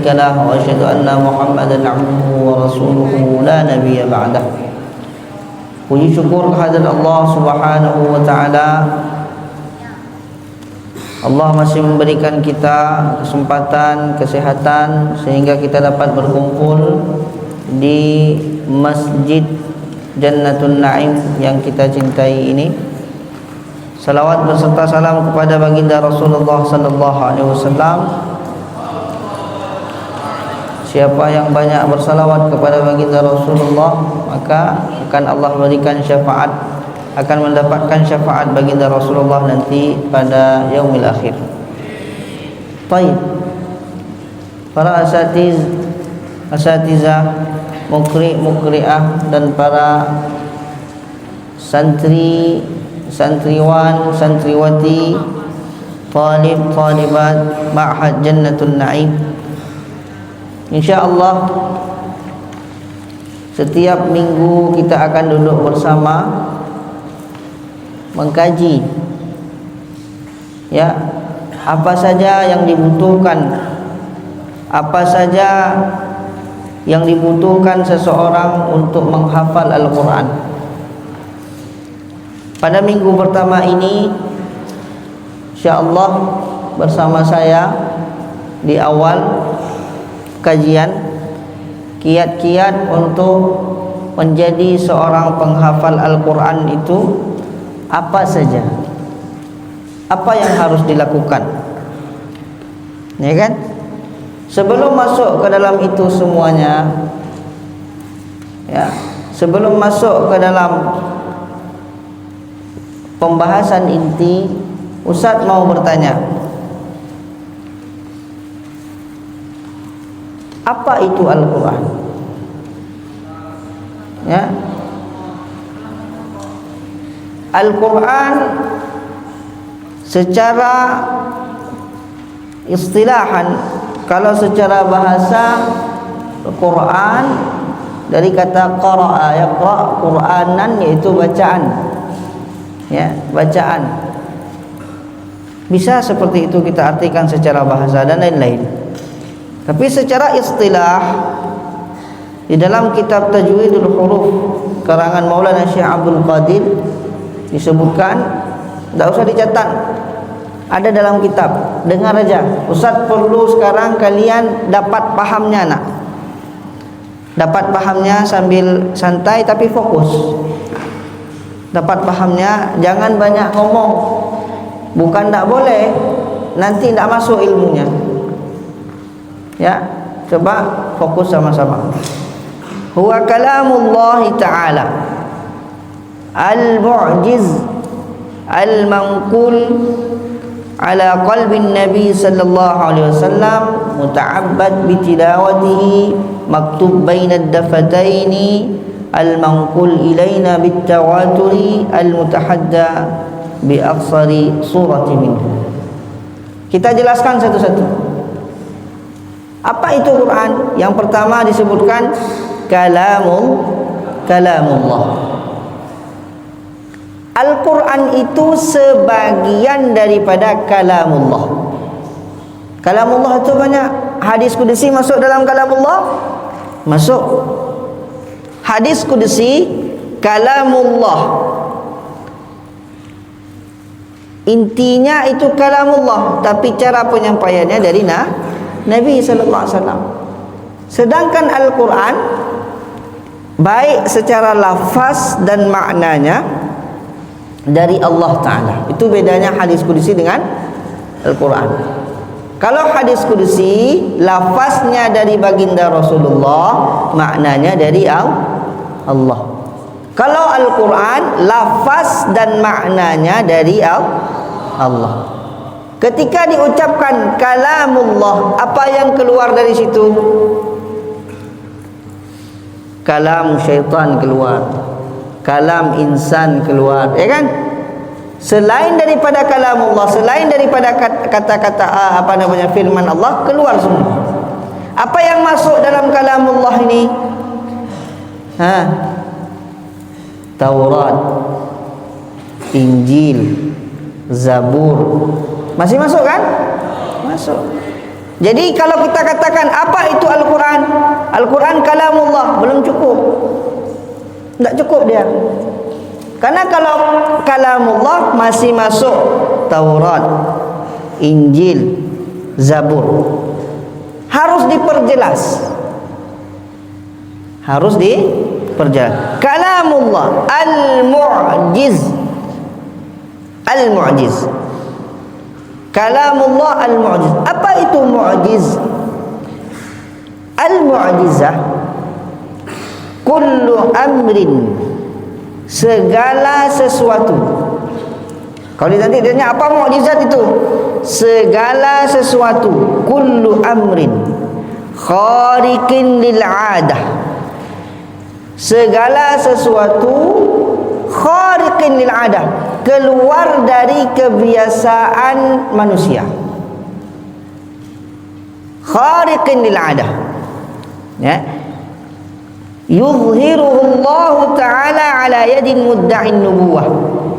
شريك له وأشهد أن محمدا عبده ورسوله لا نبي بعده. Puji syukur kehadirat Allah Subhanahu wa taala. Allah masih memberikan kita kesempatan, kesehatan sehingga kita dapat berkumpul di Masjid Jannatul Naim yang kita cintai ini. Salawat beserta salam kepada baginda Rasulullah sallallahu alaihi wasallam. Siapa yang banyak bersalawat kepada baginda Rasulullah, maka akan Allah berikan syafaat, akan mendapatkan syafaat baginda Rasulullah nanti pada yaumil akhir. Baik. Para asatizah, mukri'ah dan para santri, santriwan, santriwati, talib, talibat Ma'had Jannatul Naim. InsyaAllah setiap minggu kita akan duduk bersama mengkaji ya, apa saja yang dibutuhkan, apa saja yang dibutuhkan seseorang untuk menghafal Al-Quran. Pada minggu pertama ini InsyaAllah bersama saya di awal kajian kiat-kiat untuk menjadi seorang penghafal Al-Quran itu apa saja, apa yang harus dilakukan, ya kan? Sebelum masuk ke dalam itu semuanya, ya, sebelum masuk ke dalam pembahasan inti, Ustaz mau bertanya, apa itu Al-Quran? Ya, Al-Quran secara istilahan, kalau secara bahasa Quran dari kata qara'a, yaqra' Qur'anan, yaitu bacaan. Ya, bacaan. Bisa seperti itu kita artikan secara bahasa dan lain-lain. Tapi secara istilah di dalam kitab Tajwidul Huruf karangan Maulana Syekh Abdul Qadir disebutkan, tidak usah dicatat, ada dalam kitab. Dengar aja, Ustaz perlu sekarang kalian dapat pahamnya nak. Dapat pahamnya sambil santai tapi fokus. Dapat pahamnya, jangan banyak ngomong. Bukan tak boleh, nanti tak masuk ilmunya. Ya, coba fokus sama-sama. Huwa kalamullah ta'ala al-mu'jiz al-manqul ala qalbin nabi sallallahu alaihi wasallam muta'abbad bi tilawatihi maktub baina ad-dafataini al-manqul ilaina bit tawaturi al-mutahadda bi aqsari surati minhu. Kita jelaskan satu-satu. Apa itu Quran? Yang pertama disebutkan kalamullah. Al-Quran itu sebagian daripada kalamullah. Kalamullah itu banyak. Hadis kudusi masuk dalam kalamullah? Masuk. Hadis kudusi kalamullah. Intinya itu kalamullah, tapi cara penyampaiannya dari Nabi sallallahu alaihi wasallam. Sedangkan Al-Quran baik secara lafaz dan maknanya dari Allah Ta'ala. Itu bedanya hadis kudusi dengan Al-Quran. Kalau hadis kudusi lafaznya dari baginda Rasulullah, maknanya dari Allah. Kalau Al-Quran lafaz dan maknanya dari Allah. Ketika diucapkan kalamullah, apa yang keluar dari situ? Kalam syaitan keluar, kalam insan keluar, ya kan? Selain daripada kalamullah, selain daripada kata-kata firman Allah, keluar semua. Apa yang masuk dalam kalamullah ini? Taurat, Injil, Zabur, masih masuk kan? Masuk. Jadi kalau kita katakan apa itu Al-Quran? Al-Quran kalamullah, belum cukup. Tak cukup dia. Karena kalau kalamullah masih masuk Taurat, Injil, Zabur. Harus diperjelas. Harus diperjelas. Kalamullah al-mu'jiz. Al-mu'jiz. Kalamullah al-mu'jiz. Apa itu mu'jiz? Al-mu'jizah kullu amrin, segala sesuatu. Kalau nanti dia tanya apa mukjizat itu? Segala sesuatu, kullu amrin khariqin lil 'adah. Segala sesuatu khariqin lil 'adah, keluar dari kebiasaan manusia. Khariqin lil 'adah. Ya. Yuzhiruhu Allah Ta'ala ala yadin mudda'in nubuwah,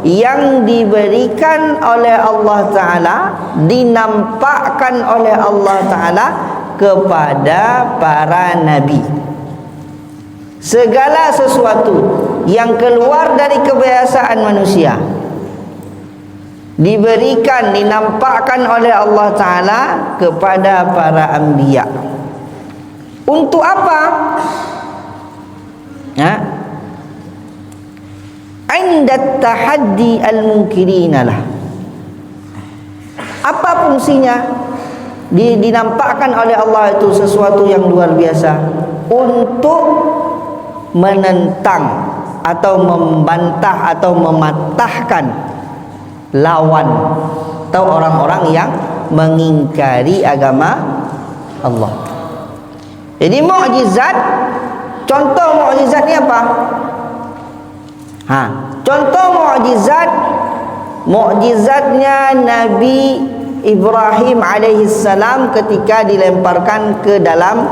yang diberikan oleh Allah Ta'ala, dinampakkan oleh Allah Ta'ala kepada para nabi. Segala sesuatu yang keluar dari kebiasaan manusia diberikan, dinampakkan oleh Allah Ta'ala kepada para anbiya. Untuk apa? Inda tahaddi al-munkirina lah. Apa fungsinya? Dinampakkan oleh Allah itu sesuatu yang luar biasa untuk menentang atau membantah atau mematahkan lawan atau orang-orang yang mengingkari agama Allah. Jadi mukjizat, contoh mukjizat ni apa? Contoh mukjizatnya Nabi Ibrahim alaihissalam ketika dilemparkan ke dalam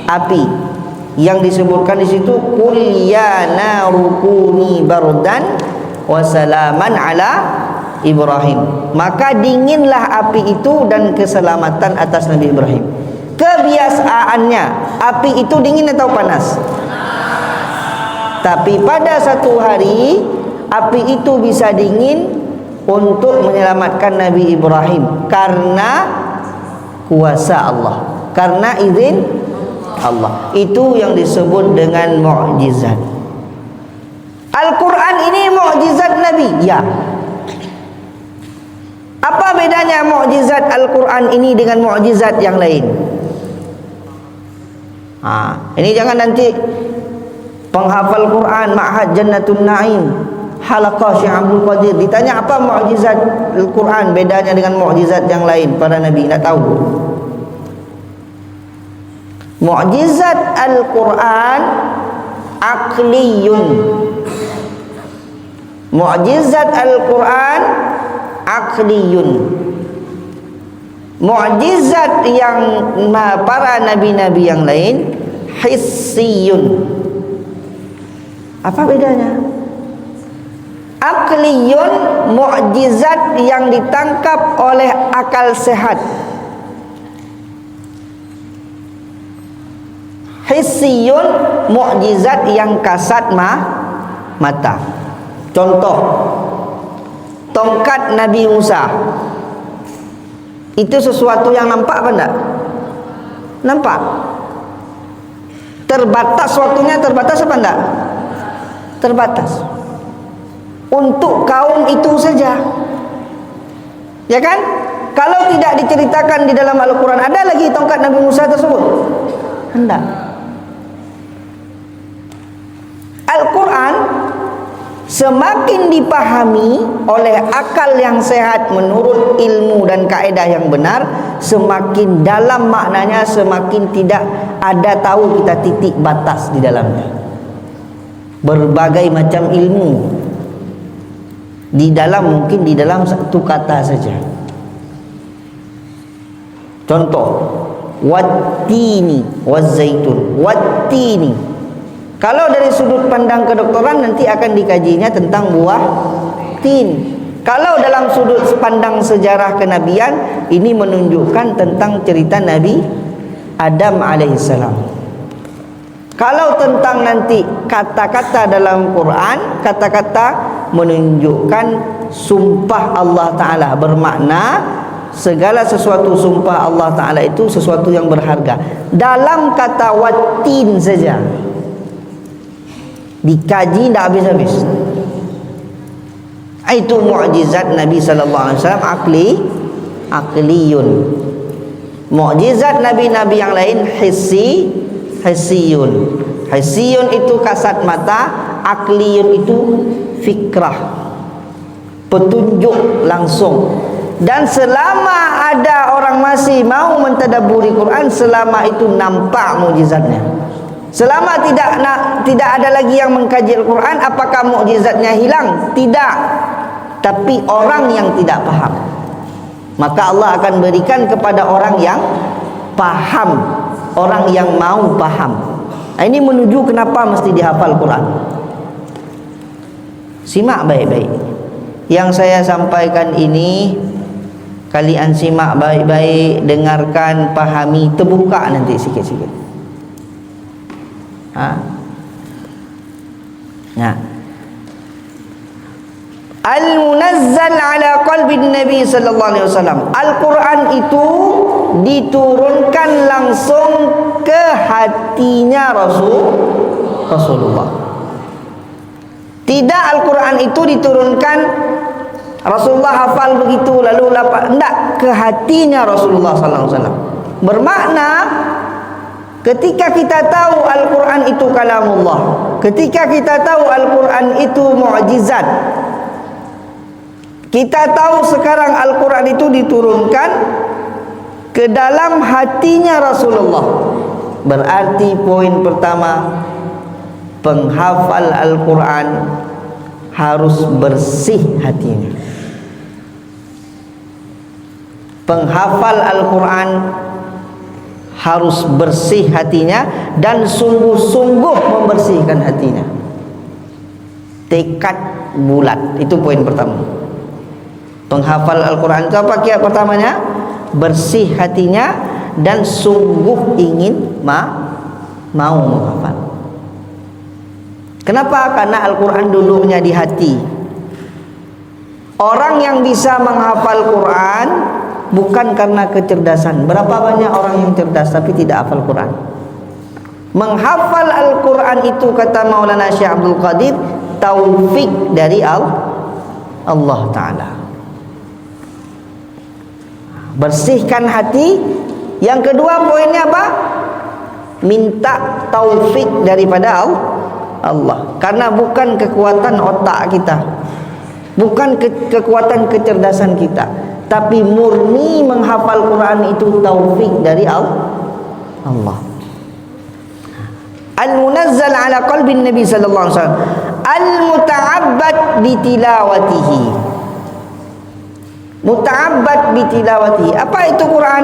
api, yang disebutkan di situ qul ya naru kuni bardan wa salaman ala Ibrahim. Maka dinginlah api itu dan keselamatan atas Nabi Ibrahim. Kebiasaannya api itu dingin atau panas? Tapi pada satu hari api itu bisa dingin untuk menyelamatkan Nabi Ibrahim karena kuasa Allah, karena izin Allah. Itu yang disebut dengan mukjizat. Al-Quran ini mukjizat Nabi, ya. Apa bedanya mukjizat Al-Quran ini dengan mukjizat yang lain? Ini jangan nanti penghafal Quran Ma'had Jannatul Na'im Halaqah Syekh Abdul Qadir ditanya apa mukjizat Al-Quran, bedanya dengan mukjizat yang lain para nabi, tak tahu. Mukjizat Al-Quran aqliyun. Mukjizat Al-Quran aqliyun. Mukjizat yang para nabi-nabi yang lain hissiyun. Apa bedanya? Aqliyun, mukjizat yang ditangkap oleh akal sehat. Hissiyun, mukjizat yang kasat mata. Contoh, tongkat Nabi Musa. Itu sesuatu yang nampak apa enggak? Nampak. Terbatas waktunya, terbatas apa enggak? Terbatas. Untuk kaum itu saja. Ya kan? Kalau tidak diceritakan di dalam Al-Quran, ada lagi tongkat Nabi Musa tersebut? Hendak. Al-Quran semakin dipahami oleh akal yang sehat menurut ilmu dan kaedah yang benar, semakin dalam maknanya, semakin tidak ada tahu kita titik batas di dalamnya. Berbagai macam ilmu di dalam, mungkin di dalam satu kata saja. Contoh, wattini wazzaitun. Wattini, kalau dari sudut pandang kedokteran nanti akan dikajinya tentang buah tin. Kalau dalam sudut pandang sejarah kenabian, ini menunjukkan tentang cerita Nabi Adam alaihissalam. Kalau tentang nanti kata-kata dalam Quran, kata-kata menunjukkan sumpah Allah Ta'ala, bermakna segala sesuatu sumpah Allah Ta'ala itu sesuatu yang berharga. Dalam kata watin saja dikaji tidak habis-habis. Itu mukjizat Nabi sallallahu alaihi wasallam akliyun. Mukjizat nabi-nabi yang lain hissiyun. Hissiyun itu kasat mata, akliyun itu fikrah, petunjuk langsung. Dan selama ada orang masih mau mentadabburi Quran, selama itu nampak mukjizatnya. Selama tidak ada lagi yang mengkaji Al-Quran, apakah mukjizatnya hilang? Tidak. Tapi orang yang tidak paham, maka Allah akan berikan kepada orang yang paham, orang yang mau paham. Nah, ini menuju kenapa mesti dihafal Quran. Simak baik-baik. Yang saya sampaikan ini, kalian simak baik-baik, dengarkan, pahami, terbuka nanti sikit-sikit. Nah, Al-munazzal ala qalbi Nabi sallallahu alaihi wasallam. Al-Quran itu diturunkan langsung ke hatinya Rasulullah. Tidak Al-Quran itu diturunkan Rasulullah hafal begitu lalu tidak, ke hatinya Rasulullah sallallahu alaihi wasallam. Bermakna ketika kita tahu Al-Quran itu kalamullah, ketika kita tahu Al-Quran itu mukjizat, kita tahu sekarang Al-Quran itu diturunkan ke dalam hatinya Rasulullah. Berarti poin pertama, penghafal Al-Quran harus bersih hatinya. Penghafal Al-Quran harus bersih hatinya dan sungguh-sungguh membersihkan hatinya. Tekad bulat, itu poin pertama. Penghafal Al-Quran itu apa kiat pertamanya? Bersih hatinya dan sungguh ingin mau menghafal. Kenapa? Karena Al-Quran duduknya di hati. Orang yang bisa menghafal Quran bukan karena kecerdasan. Berapa banyak orang yang cerdas tapi tidak hafal Quran. Menghafal Al-Quran itu, kata Maulana Syekh Abdul Qadir, taufik dari Allah Ta'ala. Bersihkan hati. Yang kedua poinnya apa? Minta taufik daripada Allah. Karena bukan kekuatan otak kita, bukan kekuatan kecerdasan kita, tapi murni menghafal Quran itu taufik dari Allah. Al-munazzal ala qalbi Nabi sallallahu alaihi wasallam, al-muta'abbad bitilawatihi. Muta'abbad bitilawatihi. Apa itu Quran?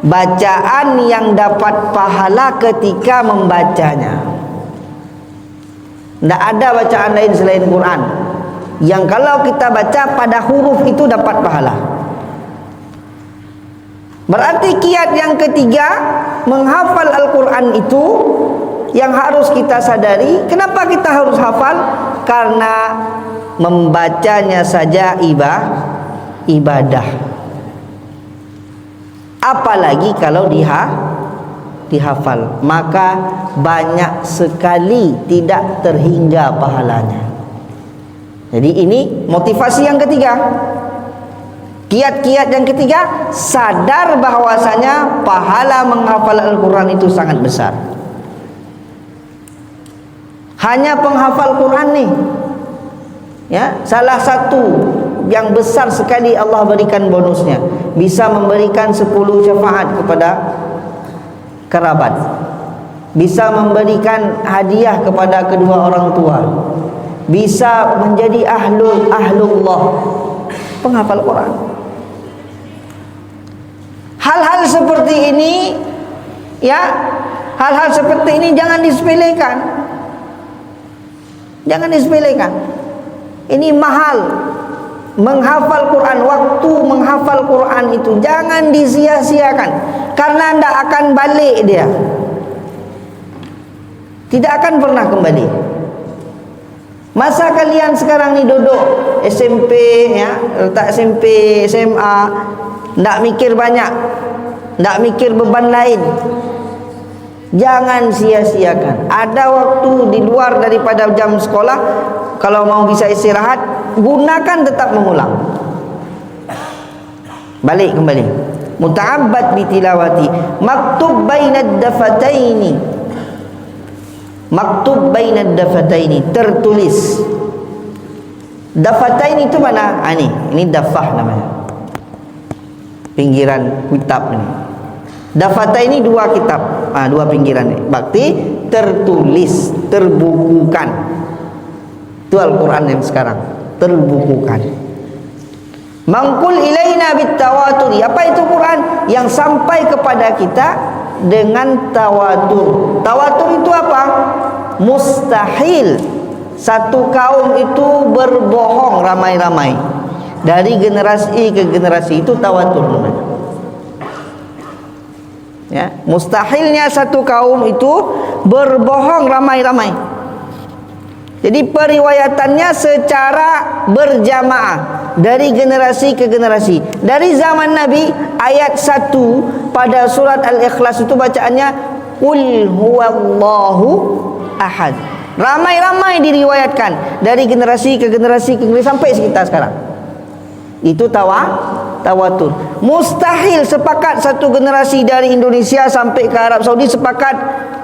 Bacaan yang dapat pahala ketika membacanya. Tidak ada bacaan lain selain Quran yang kalau kita baca pada huruf itu dapat pahala. Berarti kiat yang ketiga, menghafal Al-Quran itu yang harus kita sadari. Kenapa kita harus hafal? Karena membacanya saja ibadah. Apalagi kalau dihafal, maka banyak sekali tidak terhingga pahalanya. Jadi ini motivasi yang ketiga. Kiat-kiat yang ketiga, sadar bahwasanya pahala menghafal Al-Quran itu sangat besar. Hanya penghafal Quran nih, ya, salah satu yang besar sekali Allah berikan bonusnya, bisa memberikan 10 syafaat kepada kerabat, bisa memberikan hadiah kepada kedua orang tua, bisa menjadi ahlullah, penghafal Quran. Hal-hal seperti ini, ya, hal-hal seperti ini jangan disepelekan. Jangan disepelekan. Ini mahal. menghafal Quran, waktu menghafal Quran itu jangan disia-siakan, karena anda akan balik dia, tidak akan pernah kembali. Masa kalian sekarang ni duduk SMP, ya, letak SMP, SMA, ndak mikir banyak, ndak mikir beban lain. Jangan sia-siakan. Ada waktu di luar daripada jam sekolah, kalau mau bisa istirahat, gunakan tetap mengulang. Balik kembali. Muta'abbad bitilawati. Maktub bainad dafataini. Maktub bainad dafataini. Tertulis. Dafataini itu mana? Ini dafah namanya. Pinggiran kitab ini. Dafata ini dua kitab, dua pinggiran ini. Berarti tertulis, terbukukan. Itu Al-Quran yang sekarang terbukukan. Mangkul ilaina bitawaturi. Apa itu Quran? Yang sampai kepada kita dengan tawatur. Tawatur itu apa? Mustahil satu kaum itu berbohong ramai-ramai. Dari generasi ke generasi, itu tawatur namanya. Ya, mustahilnya satu kaum itu berbohong ramai-ramai. Jadi periwayatannya secara berjamaah dari generasi ke generasi. Dari zaman Nabi, ayat 1 pada surat Al-Ikhlas itu bacaannya Qul huwallahu ahad. Ramai-ramai diriwayatkan dari generasi ke generasi sampai sekitar sekarang. Itu tawatur. Mustahil sepakat satu generasi dari Indonesia sampai ke Arab Saudi sepakat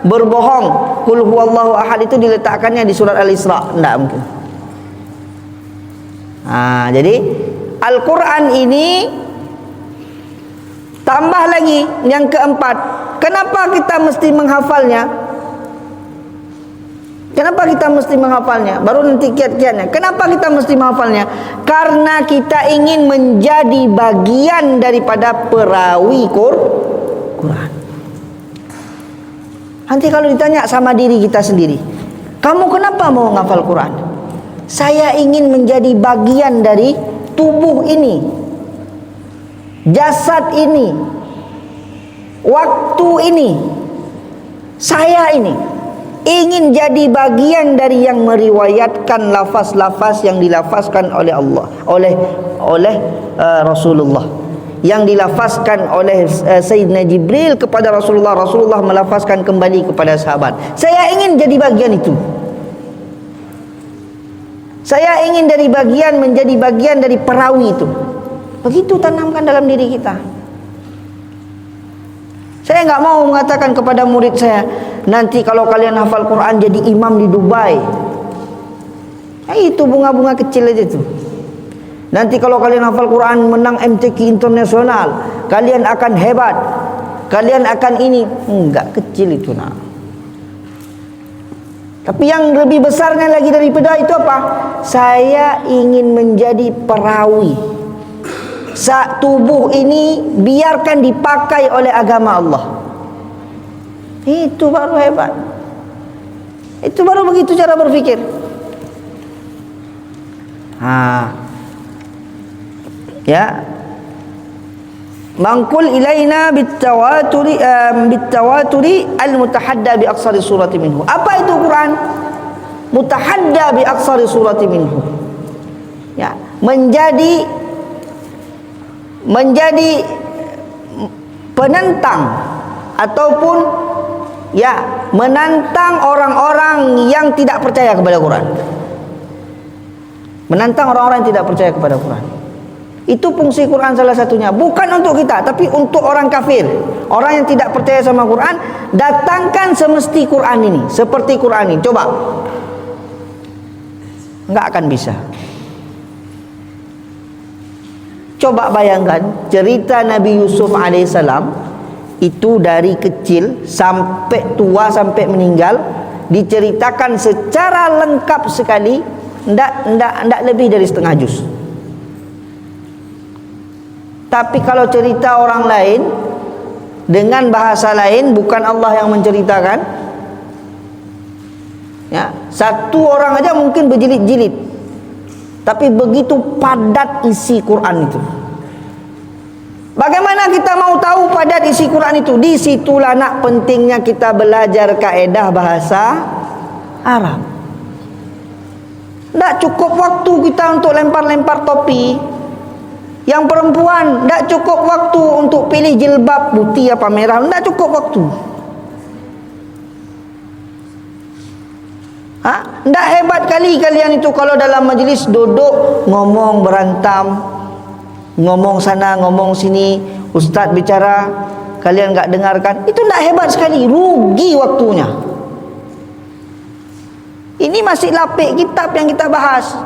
berbohong. Qul huwallahu ahad itu diletakkannya di surat Al-Isra. Tidak mungkin. Jadi Al-Quran ini tambah lagi yang keempat. Kenapa kita mesti menghafalnya? Kenapa kita mesti menghafalnya? Baru nanti kiat-kiatnya. Kenapa kita mesti menghafalnya? Karena kita ingin menjadi bagian daripada perawi Quran. Nanti kalau ditanya sama diri kita sendiri, kamu kenapa mau menghafal Quran? Saya ingin menjadi bagian dari tubuh ini, jasad ini, waktu ini, saya ini ingin jadi bagian dari yang meriwayatkan lafaz-lafaz yang dilafazkan oleh Allah, oleh Rasulullah, yang dilafazkan oleh Sayyidina Jibril kepada Rasulullah. Rasulullah melafazkan kembali kepada sahabat. Saya ingin jadi bagian itu. Saya ingin menjadi bagian dari perawi itu. Begitu tanamkan dalam diri kita. Saya enggak mau mengatakan kepada murid saya, nanti kalau kalian hafal Quran jadi imam di Dubai. Itu bunga-bunga kecil aja itu. Nanti kalau kalian hafal Quran menang MTQ internasional, kalian akan hebat, kalian akan ini. Enggak, kecil itu nak. Tapi yang lebih besarnya lagi daripada itu apa? Saya ingin menjadi perawi. Tubuh ini biarkan dipakai oleh agama Allah. Itu baru hebat. Itu baru begitu cara berpikir. Ya. Mangkul ilaina bitawaturi al-mutahadda bi aqsari surati minhu. Apa itu Quran? Mutahadda bi aqsari surati minhu. Ya, menjadi penentang ataupun ya menantang orang-orang yang tidak percaya kepada Quran. Menantang orang-orang yang tidak percaya kepada Quran. Itu fungsi Quran salah satunya. Bukan untuk kita, tapi untuk orang kafir, orang yang tidak percaya sama Quran. Datangkan semesti Quran ini, seperti Quran ini. Coba, enggak akan bisa. Coba bayangkan cerita Nabi Yusuf alaihissalam itu dari kecil sampai tua, sampai meninggal, diceritakan secara lengkap sekali, ndak lebih dari setengah juz. Tapi kalau cerita orang lain dengan bahasa lain, bukan Allah yang menceritakan, ya, satu orang aja mungkin berjilid-jilid. tapi begitu padat isi Quran itu. Bagaimana kita mau tahu padat isi Quran itu? Di situlah nak pentingnya kita belajar kaedah bahasa Arab. Tak cukup waktu kita untuk lempar-lempar topi. Yang perempuan tak cukup waktu untuk pilih jilbab putih apa merah. Tak cukup waktu. Tak hebat kali kalian itu kalau dalam majlis duduk ngomong berantam, ngomong sana ngomong sini, ustaz bicara kalian tak dengarkan. Itu tak hebat sekali, rugi waktunya. Ini masih lapik kitab yang kita bahas.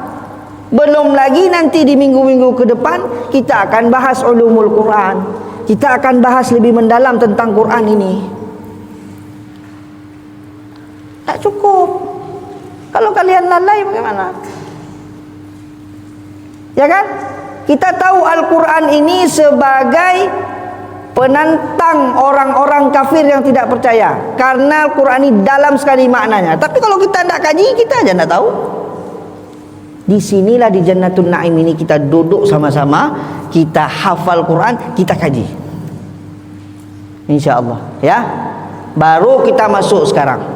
Belum lagi nanti di minggu-minggu ke depan kita akan bahas ulumul Quran. Kita akan bahas lebih mendalam tentang Quran ini. Tak cukup. Kalau kalian lalai bagaimana? Ya kan? Kita tahu Al-Quran ini sebagai penantang orang-orang kafir yang tidak percaya. Karena Al-Quran ini dalam sekali maknanya. Tapi kalau kita tidak kaji, kita aja tidak tahu. Di sinilah di Jannatul Naim ini kita duduk sama-sama, kita hafal Quran, kita kaji. InsyaAllah. Ya. Baru kita masuk sekarang.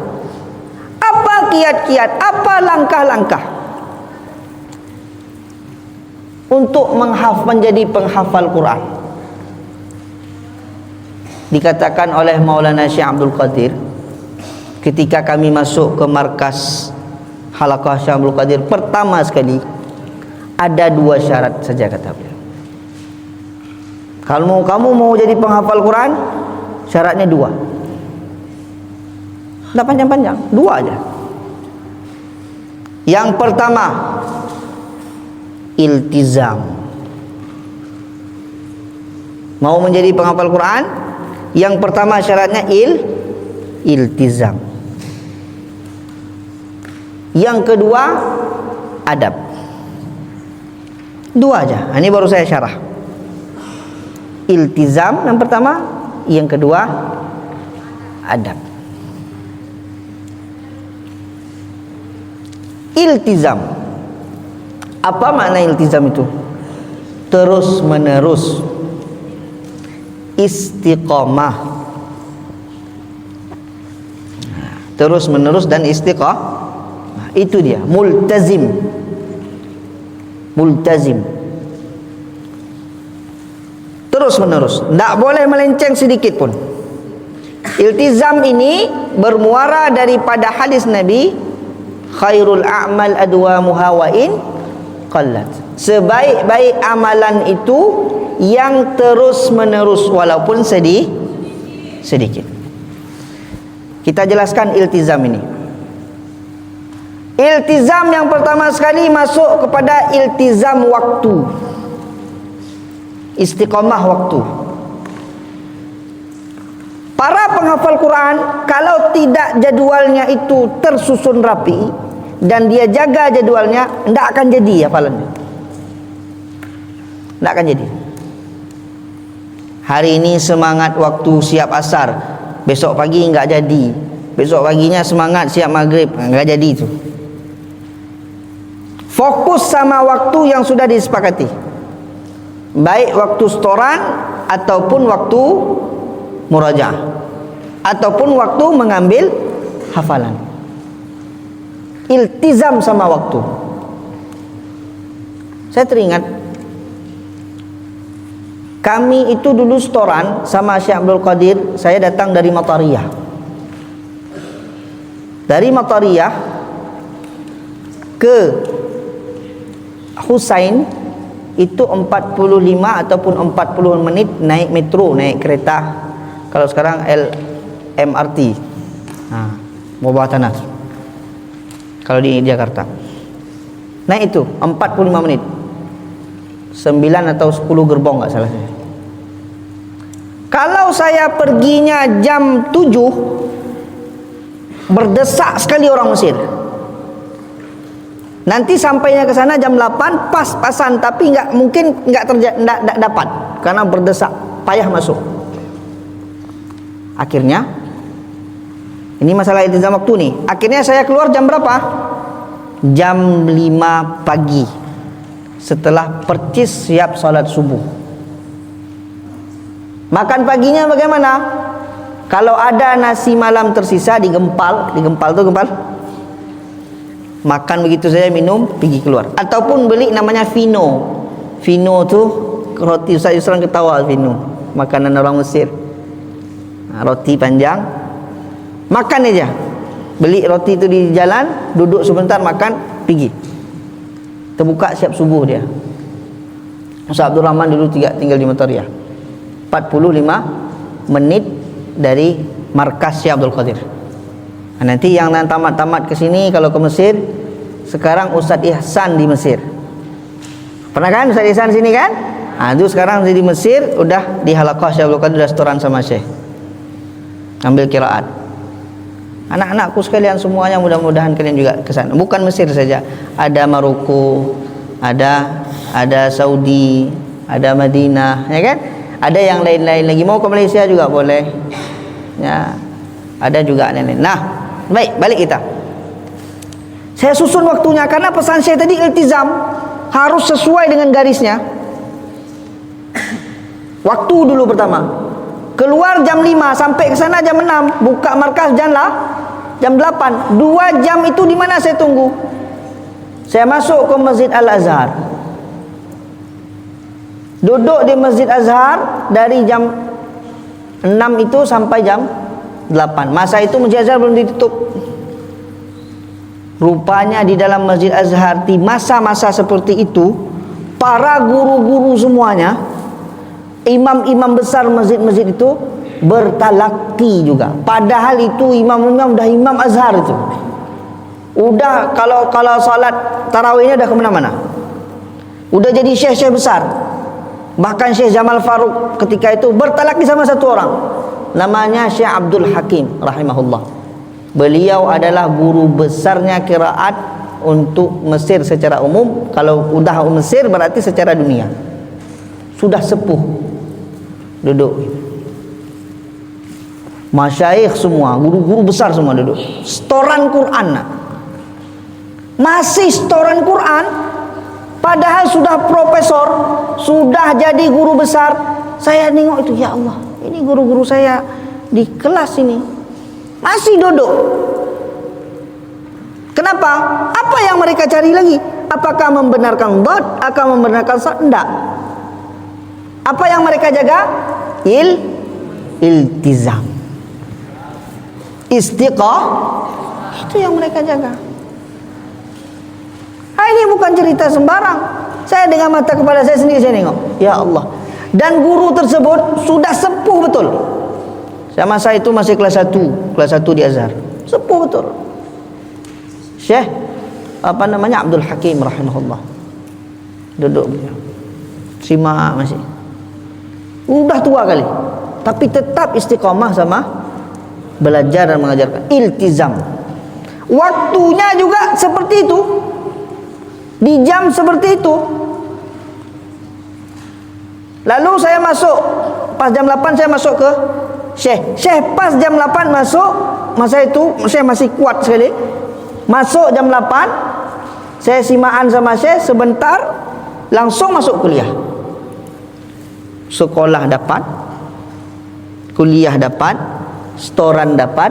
Apa kiat-kiat, apa langkah-langkah untuk menjadi penghafal Quran? Dikatakan oleh Maulana Syekh Abdul Qadir ketika kami masuk ke markas Halaqah Syekh Abdul Qadir, pertama sekali ada 2 syarat saja kata beliau. Kalau kamu mau jadi penghafal Quran, syaratnya 2. Tak panjang-panjang, 2 aja. Yang pertama, iltizam. Mau menjadi penghafal Quran, yang pertama syaratnya iltizam. Yang kedua, adab. 2 aja. Ini baru saya syarah. Iltizam yang pertama, yang kedua adab. Iltizam. Apa makna iltizam itu? Terus menerus, istiqamah. Terus menerus dan istiqamah. Itu dia, multazim. Multazim. Terus menerus, tidak boleh melenceng sedikit pun. Iltizam ini bermuara daripada hadis Nabi, khairul a'mal adwamuha wa in qallat. Sebaik-baik amalan itu yang terus menerus walaupun sedikit. Kita jelaskan iltizam ini. Iltizam yang pertama sekali masuk kepada iltizam waktu. Istiqamah waktu. Para penghafal Quran, kalau tidak jadualnya itu tersusun rapi dan dia jaga jadwalnya, tidak akan jadi hafalannya. Tidak akan jadi. Hari ini semangat waktu siap asar, besok pagi enggak jadi. Besok paginya semangat siap maghrib, enggak jadi itu. Fokus sama waktu yang sudah disepakati. Baik waktu setoran ataupun waktu murajaah ataupun waktu mengambil hafalan. Iltizam sama waktu. Saya teringat kami itu dulu setoran sama Syekh Abdul Qadir. Saya datang dari Matariyah. Dari Matariyah ke Husain itu 45 ataupun 40 menit naik metro, naik kereta. Kalau sekarang MRT, mau bawah tanah. Kalau di Jakarta, nah itu 45 menit, 9 atau 10 gerbong nggak salah saya. Kalau saya perginya jam 7, berdesak sekali orang Mesir. Nanti sampainya ke sana jam 8 pas-pasan, tapi nggak dapat karena berdesak, payah masuk. Akhirnya ini masalah iltizam waktu nih. Akhirnya saya keluar jam berapa? Jam 5 pagi. setelah percis siap salat subuh. Makan paginya bagaimana? Kalau ada nasi malam tersisa digempal tu gempal. Makan begitu saja, minum, pergi keluar. Ataupun beli namanya fino. Fino tu roti, Ustaz Yusran ketawa fino. Makanan orang Mesir. Roti panjang. Makan aja. Beli roti tu di jalan, duduk sebentar makan, pergi. Terbuka siap subuh dia. Ustaz Abdul Rahman dulu tinggal di Mataria. 45 menit dari markas Syekh Abdul Qadir. Nanti yang tamat-tamat ke sini kalau ke Mesir, sekarang Ustaz Ihsan di Mesir. Pernah kan Ustaz Ihsan sini kan? Itu sekarang di Mesir, udah di halaqah Syekh Abdul Qadir, restoran sama Syekh. Ambil qiraat. Anak-anakku sekalian semuanya, mudah-mudahan kalian juga ke sana. Bukan Mesir saja, ada Maroko, ada Saudi, ada Madinah, ya kan? Ada yang lain-lain lagi. Mau ke Malaysia juga boleh. Ya. Ada juga lain-lain. Nah, baik, balik kita. Saya susun waktunya karena pesan saya tadi iltizam, harus sesuai dengan garisnya. Waktu dulu pertama. Keluar jam 5 sampai ke sana jam 6, buka markas jam 8. 2 jam itu di mana saya tunggu? Saya masuk ke Masjid Al-Azhar. Duduk di Masjid Azhar dari jam 6 itu sampai jam 8. Masa itu Masjid Azhar belum ditutup. Rupanya di dalam Masjid Azhar di masa-masa seperti itu, para guru-guru semuanya, imam-imam besar masjid-masjid itu bertalaki juga. Padahal itu imam-imam dah imam Azhar itu. Udah kalau salat tarawihnya dah ke mana-mana. Udah jadi syekh-syekh besar. Bahkan Syekh Jamal Faruq ketika itu bertalaki sama satu orang. Namanya Syekh Abdul Hakim rahimahullah. Beliau adalah guru besarnya qiraat untuk Mesir secara umum. Kalau udah Mesir berarti secara dunia. Sudah sepuh. Duduk. Masyayikh semua, guru-guru besar semua duduk. Setoran Quran. Masih setoran Quran, padahal sudah profesor, sudah jadi guru besar. Saya nengok itu, ya Allah, ini guru-guru saya di kelas ini masih duduk. Kenapa? Apa yang mereka cari lagi? Apakah membenarkan dhad? Akan membenarkan sad? Enggak. Apa yang mereka jaga? Iltizam, istiqamah. Itu yang mereka jaga. Ini bukan cerita sembarang. Saya dengan mata kepala saya sendiri saya tengok. Ya Allah. Dan guru tersebut sudah sepuh betul. Saya masa itu masih kelas 1 di Azhar. Sepuh betul. Syekh Abdul Hakim rahimahullah. Duduk beliau. Simak masih. Udah tua kali, tapi tetap istiqamah sama belajar dan mengajarkan. Iltizam. Waktunya juga seperti itu. Di jam seperti itu. Lalu saya masuk, pas jam 8 saya masuk ke Syekh pas jam 8 masuk. Masa itu Syekh masih kuat sekali. Masuk jam 8, saya simaan sama Syekh sebentar, langsung masuk kuliah. Sekolah dapat, kuliah dapat, setoran dapat,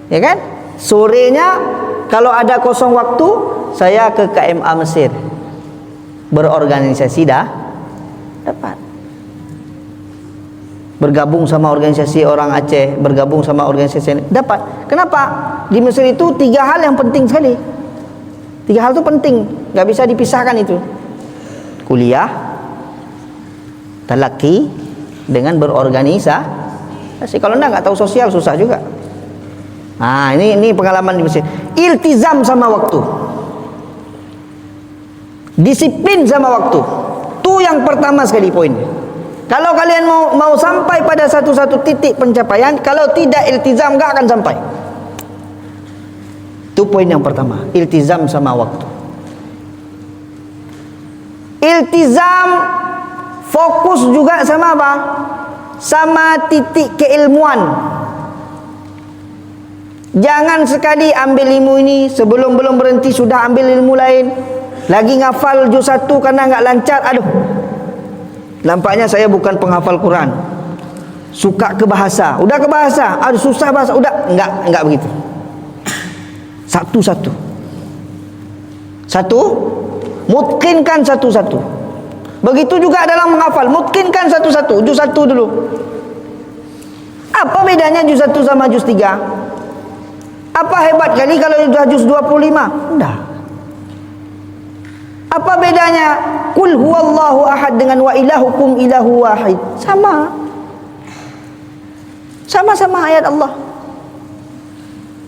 ya kan? Sorenya kalau ada kosong waktu, saya ke KMA Mesir berorganisasi, dah dapat bergabung sama organisasi orang Aceh, bergabung sama organisasi ini, dapat. Kenapa? Di Mesir itu 3 hal yang penting sekali. 3 hal itu penting, nggak bisa dipisahkan itu. Kuliah, talaki, dengan berorganisasi. Kalau enggak tahu sosial susah juga. Nah, ini pengalaman di Mesir. Iltizam sama waktu. Disiplin sama waktu. Itu yang pertama sekali poin. Kalau kalian mau sampai pada satu titik pencapaian, kalau tidak iltizam enggak akan sampai. Itu poin yang pertama, iltizam sama waktu. Iltizam fokus juga sama apa? Sama titik keilmuan. Jangan sekali ambil ilmu ini, sebelum belum berhenti sudah ambil ilmu lain. lagi ngafal juz 1 karena nggak lancar, aduh, nampaknya saya bukan penghafal Quran, suka ke bahasa, udah ke bahasa, aduh susah bahasa, udah, enggak begitu. Satu-satu, mutqinkan satu-satu. Begitu juga dalam menghafal, mutqinkan satu-satu, juz 1 dulu. Apa bedanya juz 1 sama juz 3? Apa hebat kali kalau sudah juz 25? Enggak. Apa bedanya Qul huwallahu ahad dengan wa ilahukum ilahu wahid? Sama-sama ayat Allah.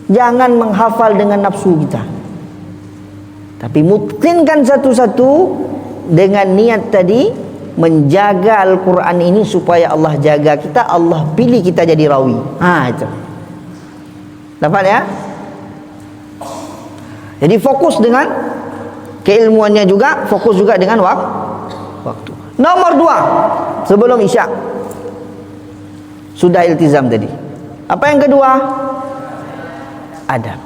Jangan menghafal dengan nafsu kita, tapi mutqinkan satu-satu dengan niat tadi, menjaga Al-Quran ini supaya Allah jaga kita, Allah pilih kita jadi rawi. Itu dapat ya. Jadi fokus dengan keilmuannya juga, fokus juga dengan waktu. Nomor 2, sebelum Isya sudah iltizam tadi. Apa yang kedua? Adab.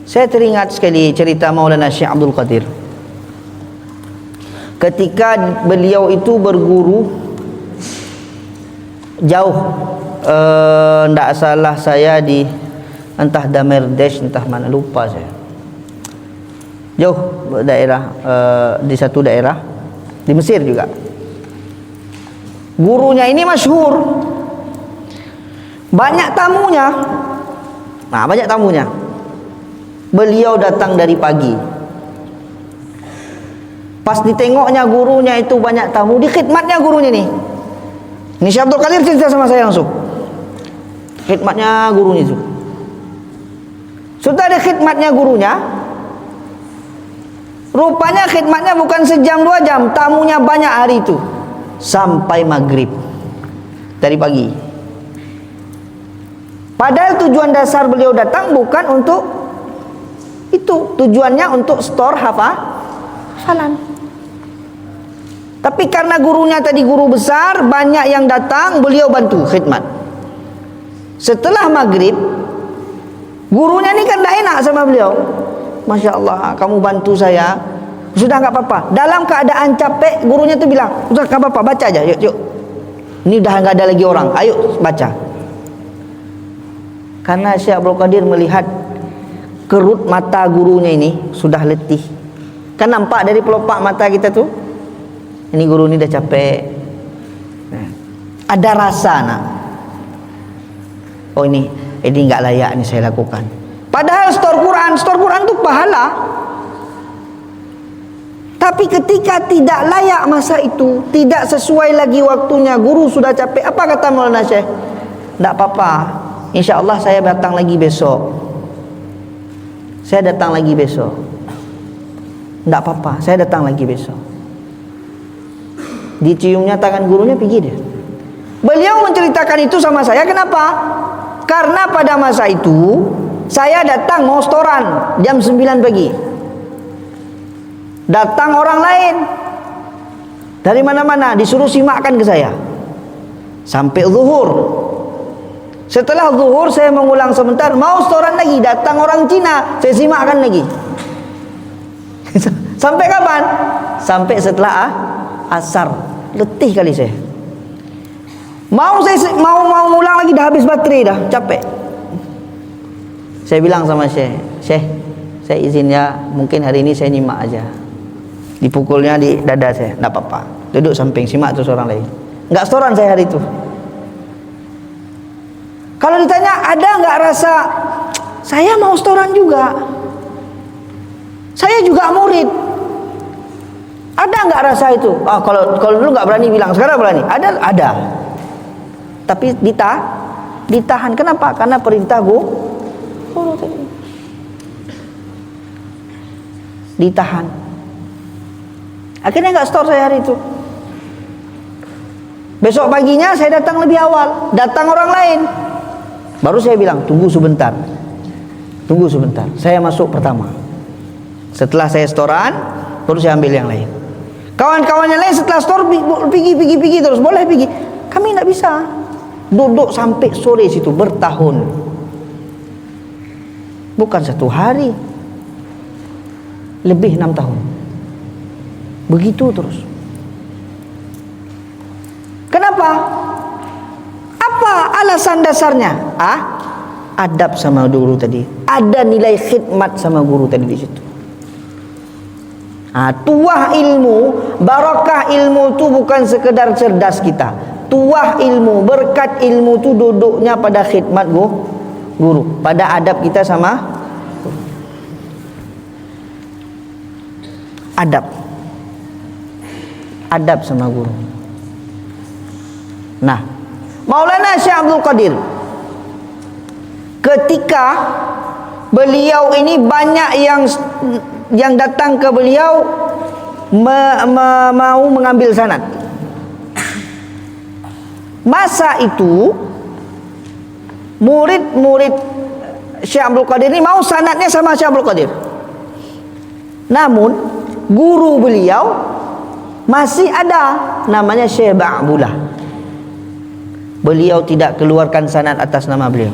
Saya teringat sekali cerita Maulana Syekh Abdul Qadir. Ketika beliau itu berguru jauh, tidak salah saya di entah Damerdesh, entah mana, lupa saya. Jauh daerah, di satu daerah di Mesir juga. Gurunya ini masyhur, banyak tamunya. Banyak tamunya. Beliau datang dari pagi. Pas ditengoknya gurunya itu banyak tamu, di khidmatnya gurunya nih. Ini Syekh Abdul Qadir cerita sama saya langsung. Khidmatnya gurunya itu. Sudah ada khidmatnya gurunya. Rupanya khidmatnya bukan sejam 2 jam, tamunya banyak hari itu. Sampai maghrib. Dari pagi. Padahal tujuan dasar beliau datang bukan untuk itu, tujuannya untuk store hafalan. Tapi karena gurunya tadi guru besar, banyak yang datang, beliau bantu khidmat. Setelah maghrib, gurunya ini kan tidak enak sama beliau. Masya Allah, kamu bantu saya, sudah nggak apa-apa. Dalam keadaan capek, gurunya tuh bilang, udah nggak apa-apa, baca aja, yuk. Ini udah nggak ada lagi orang, ayo baca. Karena Syekh Abdul Qadir melihat kerut mata gurunya ini sudah letih. Kan nampak dari pelopak mata kita tuh, ini guru ini dah capek. Ada rasa nak, oh ini nggak layak nih saya lakukan. Padahal store Quran itu pahala. Tapi ketika tidak layak masa itu, tidak sesuai lagi waktunya, guru sudah capek, apa kata Maulana Syekh? Tidak apa-apa, insya Allah saya datang lagi besok. Saya datang lagi besok. Tidak apa-apa, saya datang lagi besok. Diciumnya tangan gurunya, pergi dia. Beliau menceritakan itu sama saya, kenapa? Karena pada masa itu saya datang mau setoran jam 9 pagi. Datang orang lain dari mana-mana, disuruh simakkan ke saya sampai zuhur. Setelah zuhur saya mengulang sebentar, mau setoran lagi, datang orang Cina, saya simakkan lagi. Sampai kapan? Sampai setelah asar. Letih kali saya. Mau ulang lagi, dah habis baterai dah, capek. Saya bilang sama Syekh, saya izin ya, mungkin hari ini saya nyimak aja. Dipukulnya di dada saya, enggak apa-apa. Duduk samping, simak terus orang lain. Enggak setoran saya hari itu. Kalau ditanya ada enggak rasa, saya mau setoran juga. Saya juga murid. Ada enggak rasa itu? Kalau dulu enggak berani bilang, sekarang berani. Ada. Tapi ditahan. Kenapa? Karena perintah guru tadi. Ditahan. Akhirnya nggak store saya hari itu. Besok paginya saya datang lebih awal, datang orang lain. Baru saya bilang, tunggu sebentar. Saya masuk pertama. Setelah saya storan, baru saya ambil yang lain. Kawan-kawan yang lain setelah store pergi terus, boleh pergi. Kami nggak bisa. Duduk sampai sore situ bertahun. Bukan 1 hari. lebih 6 tahun. Begitu terus. Kenapa? Apa alasan dasarnya? Adab sama guru tadi. Ada nilai khidmat sama guru tadi di situ. Tuah ilmu, barakah ilmu tu bukan sekedar cerdas kita. Tuah ilmu, berkat ilmu tu duduknya pada khidmat guru, pada adab kita sama adab sama guru. Nah, Maulana Syekh Abdul Qadir, ketika beliau ini banyak yang datang ke beliau mau mengambil sanad. Masa itu murid-murid Syekh Abdul Qadir ini mau sanadnya sama Syekh Abdul Qadir. Namun guru beliau masih ada, namanya Syekh Ba'bulah. Beliau tidak keluarkan sanad atas nama beliau.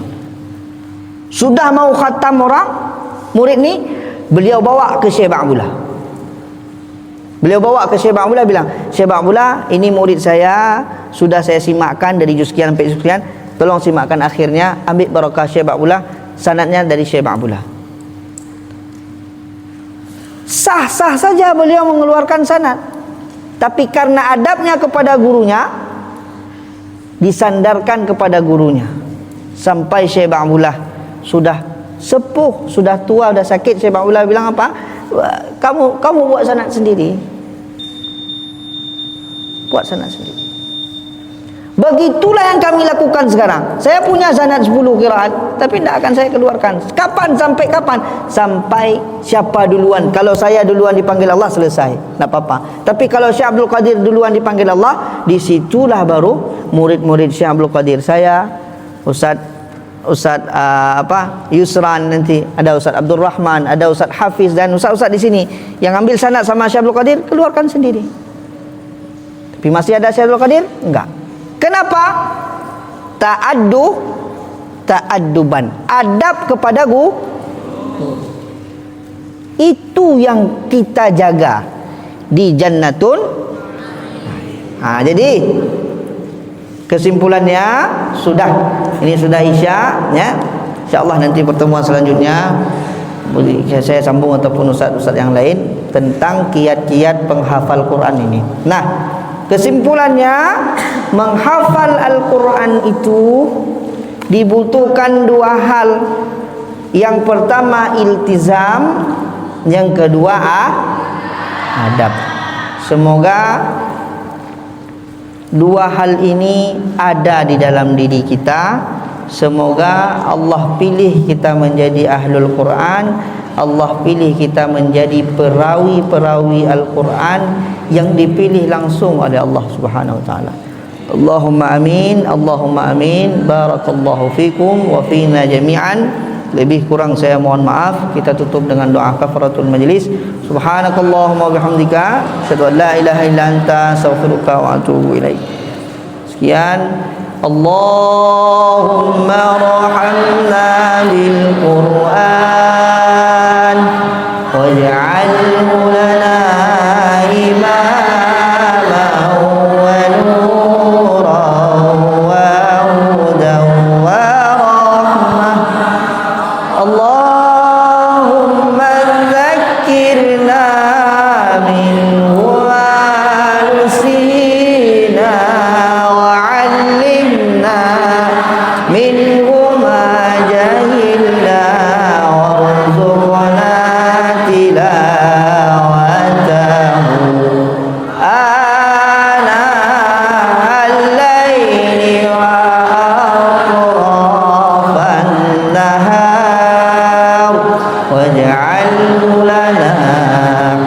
Sudah mau khatam orang murid ni, beliau bawa ke Syekh Ba'bulah. Beliau bawa ke Syekh Ba'bulah, bilang, Syekh Ba'bulah, ini murid saya, sudah saya simakkan dari juz sekian sampai juz sekian, tolong simakkan akhirnya, ambil barakah Syekh Ba'bulah, sanadnya dari Syekh Ba'bulah. Sah-sah saja beliau mengeluarkan sanad, tapi karena adabnya kepada gurunya, disandarkan kepada gurunya. Sampai Syekh Ba'bulah sudah sepuh, sudah tua, sudah sakit, Syekh Ba'bulah bilang apa? Kamu buat sanad sendiri. Buat sanad sendiri. Begitulah yang kami lakukan sekarang. Saya punya sanad 10 qiraat, tapi tidak akan saya keluarkan. Kapan? Sampai kapan? Sampai siapa duluan. Kalau saya duluan dipanggil Allah, selesai, tidak apa-apa. Tapi kalau Syekh Abdul Qadir duluan dipanggil Allah, disitulah baru murid-murid Syekh Abdul Qadir. Saya, Ustaz Yusran, nanti ada Ustaz Abdul Rahman, ada Ustaz Hafiz, dan Ustaz-Ustaz di sini yang ambil sanad sama Syekh Abdul Qadir, keluarkan sendiri. Tapi masih ada Syekh Abdul Qadir? Enggak. Kenapa? Ta'adduban, adab kepada guru. Itu yang kita jaga di Jannatun. Jadi kesimpulannya sudah, ini sudah Isya ya. Insyaallah nanti pertemuan selanjutnya saya sambung ataupun ustaz-ustaz yang lain tentang kiat-kiat penghafal Quran ini. Nah, kesimpulannya, menghafal Al-Quran itu dibutuhkan 2 hal. Yang pertama iltizam, yang kedua adab. Semoga 2 hal ini ada di dalam diri kita. Semoga Allah pilih kita menjadi ahlul Quran, Allah pilih kita menjadi perawi-perawi Al-Quran yang dipilih langsung oleh Allah Subhanahu wa taala. Allahumma amin, Allahumma amin. Barakallahu fikum wa fina jami'an. Lebih kurang saya mohon maaf. Kita tutup dengan doa kafaratul majlis. Subhanakallahumma bihamdika, asyhadu an la ilaha illa anta, astaghfiruka wa atubu ilaik. Sekian. Allahumma rahamna bil Qur'an waj'alhu lana imaman wa nuran wa hudan wa rahmah. Allahumma dzakkirna minhu ma nusina wa 'allimna minhu ma jahilna warzuqna tilawatahu ana al-laili wa atrafan nahar waj'alhu lana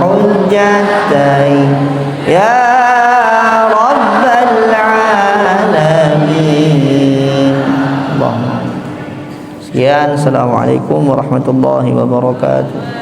hujjatan ya rabbal alamin. Allahumma. Sekian, assalamualaikum warahmatullahi wabarakatuh.